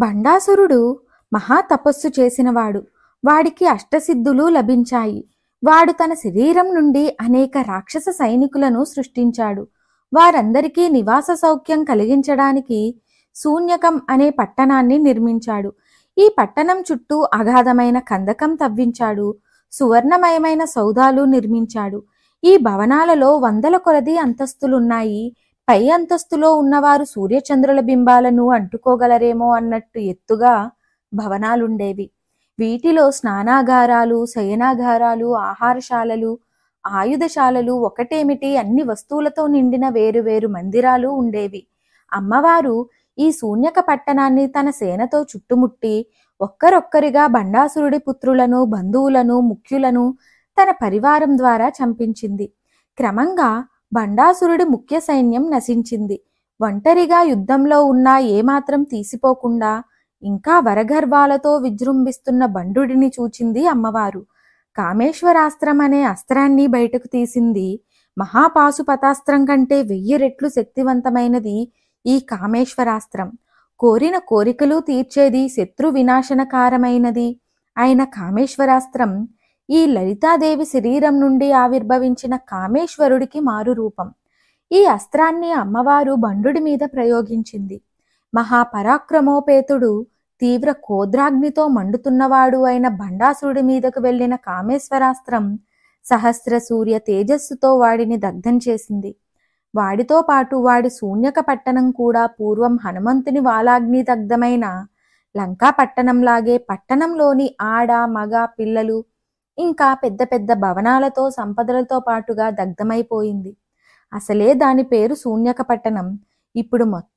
బండాసురుడు మహా తపస్సు చేసినవాడు. వాడికి అష్టసిద్ధులు లభించాయి. వాడు తన శరీరం నుండి అనేక రాక్షస సైనికులను సృష్టించాడు. వారందరికీ నివాస సౌఖ్యం కలిగించడానికి శూన్యకం అనే పట్టణాన్ని నిర్మించాడు. ఈ పట్టణం చుట్టూ అగాధమైన కందకం తవ్వించాడు. సువర్ణమయమైన సౌధాలు నిర్మించాడు. ఈ భవనాలలో వందల కొలది అంతస్తులున్నాయి. పై అంతస్తులో ఉన్నవారు సూర్యచంద్రుల బింబాలను అంటుకోగలరేమో అన్నట్టు ఎత్తుగా భవనాలుండేవి. వీటిలో స్నానాగారాలు, శయనాగారాలు, ఆహారశాలలు, ఆయుధశాలలు ఒకటేమిటి అన్ని వస్తువులతో నిండిన వేరువేరు మందిరాలు ఉండేవి. అమ్మవారు ఈ శూన్యక పట్టణాన్ని తన సేనతో చుట్టుముట్టి ఒక్కరొక్కరిగా బండాసురుడి పుత్రులను, బంధువులను, ముఖ్యులను తన పరివారం ద్వారా చంపించింది. క్రమంగా బండాసురుడి ముఖ్య సైన్యం నశించింది. ఒంటరిగా యుద్ధంలో ఉన్నా ఏమాత్రం తీసిపోకుండా ఇంకా వరగర్వాలతో విజృంభిస్తున్న బండుడిని చూచింది అమ్మవారు. కామేశ్వరాస్త్రం అనే అస్త్రాన్ని బయటకు తీసింది. మహాపాశుపతాస్త్రం కంటే 1000 రెట్లు శక్తివంతమైనది ఈ కామేశ్వరాస్త్రం. కోరిన కోరికలు తీర్చేది, శత్రు వినాశనకారమైనది అయిన కామేశ్వరాస్త్రం ఈ లలితాదేవి శరీరం నుండి ఆవిర్భవించిన కామేశ్వరుడికి మారు రూపం. ఈ అస్త్రాన్ని అమ్మవారు బండుడి మీద ప్రయోగించింది. మహాపరాక్రమోపేతుడు, తీవ్ర కోద్రాగ్నితో మండుతున్నవాడు అయిన బండాసురుడి మీదకు వెళ్లిన కామేశ్వరాస్త్రం సహస్ర సూర్య తేజస్సుతో వాడిని దగ్ధం చేసింది. వాడితో పాటు వాడి శూన్యక పట్టణం కూడా పూర్వం హనుమంతుని వాలాగ్ని దగ్ధమైన లంకా పట్టణంలాగే పట్టణంలోని ఆడ, మగ, పిల్లలు ఇంకా పెద్ద పెద్ద భవనాలతో సంపదలతో పాటుగా దగ్ధమైపోయింది. అసలే దాని పేరు శూన్యక పట్టణం. ఇప్పుడు మొత్తం